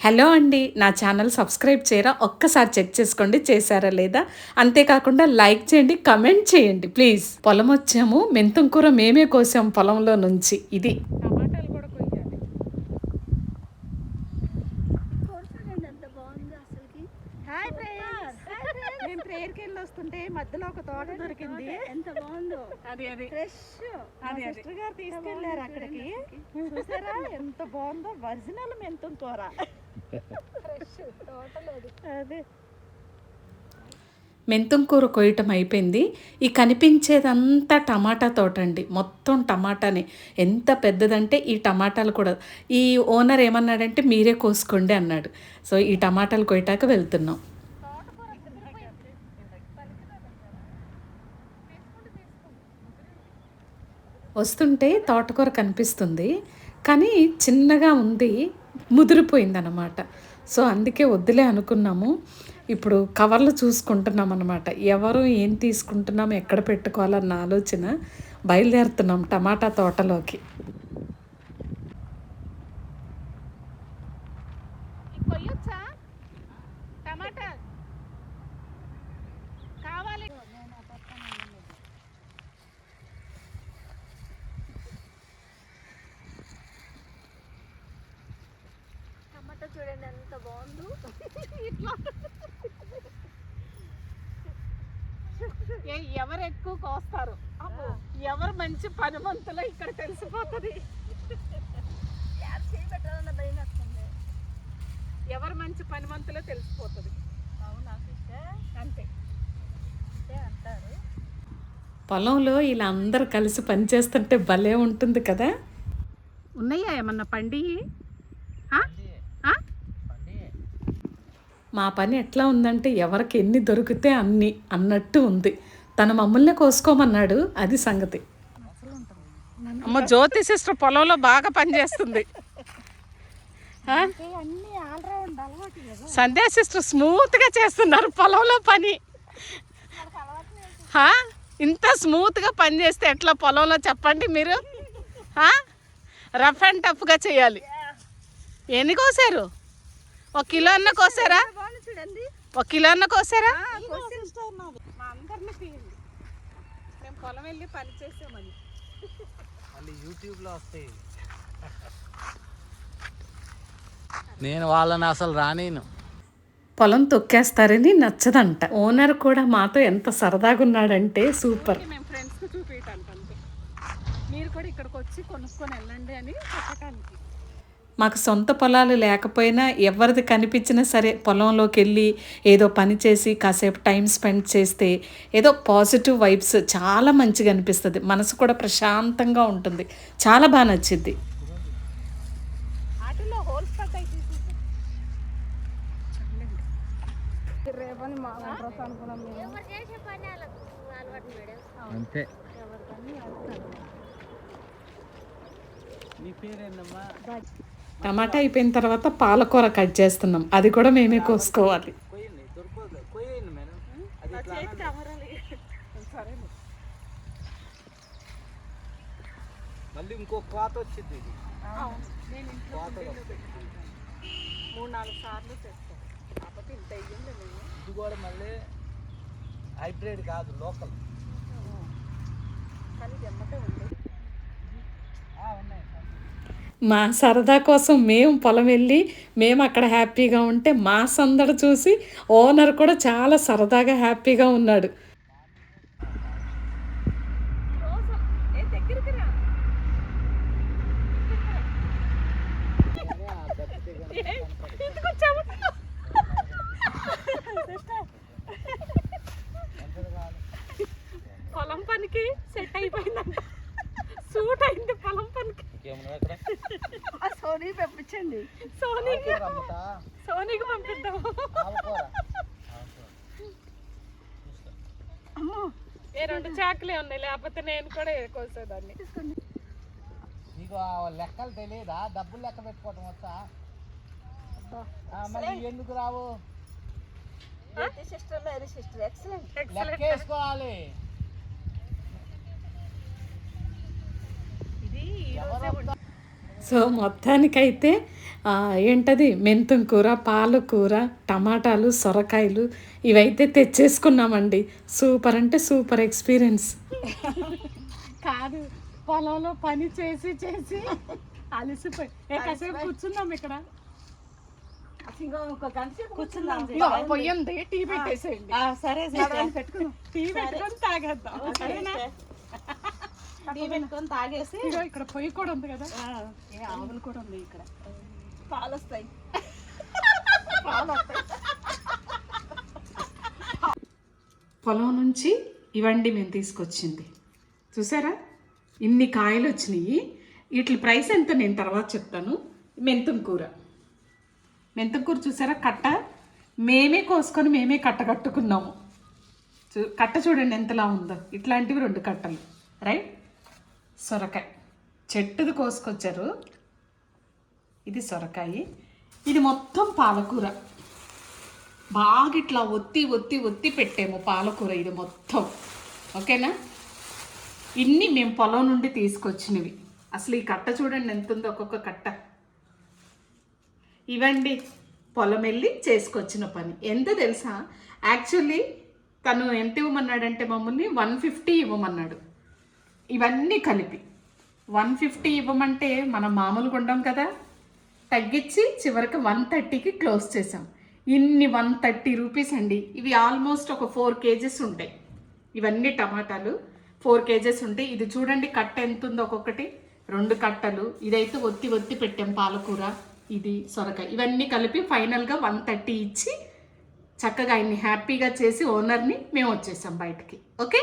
Hello అండి, నా channel subscribe చేయరా? ఒక్కసారి చెక్ చేసుకోండి చేశారా లేదా. అంతేకాకుండా లైక్ చేయండి, కమెంట్ చేయండి ప్లీజ్. పొలం వచ్చాము, మెంతం కూర మేమే కోసాం పొలంలో నుంచి. ఇది టమాటాలు కూడా కొయ్యాలి. నేను ప్రేయర్కి వెళ్ళి వస్తుంటే మధ్యలో ఒక తోట దొరికింది. ఎంత బాగుందో అది ఫ్రెష్. సిస్టర్ గారు తీసుకెళ్లారు అక్కడికి. చూసారా ఎంత బాగుందో, ఒరిజినల్ మెంతం కూర. అదే మెంతం కూర కొయ్యటం అయిపోయింది. ఈ కనిపించేదంతా టమాటా తోట అండి, మొత్తం టమాటానే. ఎంత పెద్దదంటే ఈ టమాటాలు కూడా ఈ ఓనర్ ఏమన్నాడంటే మీరే కోసుకోండి అన్నాడు. సో ఈ టమాటాలు కొయ్యటాక వెళ్తున్నాం. వస్తుంటే తోటకూర కనిపిస్తుంది, కానీ చిన్నగా ఉంది, ముదిరిపోయిందన్నమాట. సో అందుకే వద్దులే అనుకున్నాము. ఇప్పుడు కవర్లు చూసుకుంటున్నాం అన్నమాట. ఎవరు ఏం తీసుకుంటున్నాం, ఎక్కడ పెట్టుకోవాలన్న ఆలోచన. బయలుదేరుతున్నాం టమాటా తోటలోకి. చూడండి ఎంత బాగుందో. ఎవరు ఎక్కువ కోస్తారు, ఎవరు మంచి పనిమంతులో ఇక్కడ తెలిసిపోతుంది. చేయబెట్టాలన్న భయం వస్తుంది. ఎవరు మంచి పనిమంతులో తెలిసిపోతుంది. అవునా సిస్టర్? అంతే అంటారు. పొలంలో ఇలా అందరూ కలిసి పనిచేస్తుంటే భలే ఉంటుంది కదా. ఉన్నాయా ఏమన్నా పండి? మా పని ఎట్లా ఉందంటే ఎవరికి ఎన్ని దొరికితే అన్ని అన్నట్టు ఉంది. తన మమ్మల్ని కోసుకోమన్నాడు, అది సంగతి. అమ్మ జ్యోతి సిస్టర్ పొలంలో బాగా పనిచేస్తుంది. సంధ్యా సిస్టర్ స్మూత్గా చేస్తున్నారు పొలంలో పని. ఇంత స్మూత్గా పని చేస్తే ఎట్లా పొలంలో చెప్పండి మీరు? రఫ్ అండ్ టఫ్గా చేయాలి. ఎన్ని కోసారు? 1 కిలో అన్న కోసారా? 1 కిలో అన్న కోసారా? మా అందరినీ తీయండి, మేము పొలం వెళ్ళి పని చేసామని. యూట్యూబ్లో వస్తాయి. నేను వాళ్ళని అసలు రానేను. పొలం తొక్కేస్తారని నచ్చదంట. ఓనర్ కూడా మాతో ఎంత సరదాగా ఉన్నాడంటే సూపర్. మేము ఫ్రెండ్స్కి చూపించడానికి అంతే. మీరు కూడా ఇక్కడికి వచ్చి కొనుక్కొని వెళ్ళండి అని చెప్పడానికి. మాకు సొంత పొలాలు లేకపోయినా ఎవరిది కనిపించినా సరే పొలంలోకి వెళ్ళి ఏదో పని చేసి కాసేపు టైం స్పెండ్ చేస్తే ఏదో పాజిటివ్ వైబ్స్ చాలా మంచిగా అనిపిస్తుంది. మనసు కూడా ప్రశాంతంగా ఉంటుంది. చాలా బాగా నచ్చింది. అంతే. నీ పేరేందమ్మా? టమాటా అయిపోయిన తర్వాత పాలకూర కట్ చేస్తున్నాం, అది కూడా మేమే కోసుకోవాలి. మళ్ళీ ఇంకో కోత వచ్చింది. 3-4 సార్లు చేస్తాం, కాకపోతే ఇంత అయ్యింది. ఇది కూడా మళ్ళీ హైబ్రిడ్ కాదు, లోకల్. కానీ జమ్మటే ఉంది. ఉన్నాయి. మా సరదా కోసం మేము పొలం వెళ్ళి మేము అక్కడ హ్యాపీగా ఉంటే మా సందడి చూసి ఓనర్ కూడా చాలా సరదాగా హ్యాపీగా ఉన్నాడు. పొలం పనికి సెట్ అయిపోయిందంట, సూట్ అయింది పొలం పనికి. సోనీ పంపించండి, సోనీకి పంపిద్దాం. అమ్మో ఏ 2 చాకులే ఉన్నాయి, లేకపోతే నేను కూడా కోసేదాన్ని. నీకు లెక్కలు తెలియదా? డబ్బులు లెక్క పెట్టుకోవటం వచ్చా? మరి ఎందుకు రావు? Sister Mary sister excellent. లెక్క వేసుకోవాలి. సో మొత్తానికైతే ఏంటది మెంతం కూర, పాలకూర, టమాటాలు, సొరకాయలు ఇవైతే తెచ్చేసుకున్నామండి. సూపర్ అంటే సూపర్ ఎక్స్పీరియన్స్. కాదు, పొలంలో పని చేసి చేసి అలసిపోయి కాసేపు కూర్చున్నాం ఇక్కడ. ఒక గంట సేపు కూర్చుందాం. పొయ్యింది, టీ పెట్టేసేయండి. సరే పెట్టుకున్నాం. టీ పెట్టుకొని తాగేద్దాం. సరేనా? టీ పెట్టుకొని తాగేసి ఇగో ఇక్కడ పొయ్యి కూడా ఉంది కదా, ఆవులు కూడా ఉంది ఇక్కడ. పాలు వస్తాయి. పొలం నుంచి ఇవండి మేము తీసుకొచ్చింది. చూసారా ఇన్ని కాయలు వచ్చినాయి. వీటి ప్రైస్ ఎంత నేను తర్వాత చెప్తాను. మెంతం కూర చూసారా, కట్ట మేమే కోసుకొని మేమే కట్ట కట్టుకున్నాము. కట్ట చూడండి ఎంతలా ఉందో. ఇట్లాంటివి 2 కట్టలు. రైట్. సొరకాయ చెట్టుది కోసుకొచ్చారు. ఇది సొరకాయ, ఇది మొత్తం పాలకూర. బాగా ఇట్లా ఒత్తి ఒత్తి ఒత్తి పెట్టాము పాలకూర ఇది మొత్తం. ఓకేనా? ఇన్ని మేము పొలం నుండి తీసుకొచ్చినవి. అసలు ఈ కట్ట చూడండి ఎంత ఉందో, ఒక్కొక్క కట్ట. ఇవండి పొలం వెళ్ళి చేసుకొచ్చిన పని. ఎంత తెలుసా, యాక్చువల్లీ తను ఎంత ఇవ్వమన్నాడంటే మమ్మల్ని 150 ఇవ్వమన్నాడు. ఇవన్నీ కలిపి 150 ఇవ్వమంటే మనం మామూలుగా ఉండం కదా, తగ్గించి చివరికి 130కి క్లోజ్ చేసాం. ఇన్ని 130 రూపీస్ అండి. ఇవి ఆల్మోస్ట్ ఒక 4 కేజెస్ ఉంటాయి. ఇవన్నీ టమాటాలు 4 కేజెస్ ఉంటాయి. ఇది చూడండి కట్ట ఎంత ఉందో, ఒక్కొక్కటి 2 కట్టలు. ఇదైతే ఒత్తి ఒత్తి పెట్టాం పాలకూర, ఇది సొరకాయ. ఇవన్నీ కలిపి ఫైనల్గా 130 ఇచ్చి చక్కగా ఆయన్ని హ్యాపీగా చేసి ఓనర్ని మేము వచ్చేసాం బయటికి. ఓకే.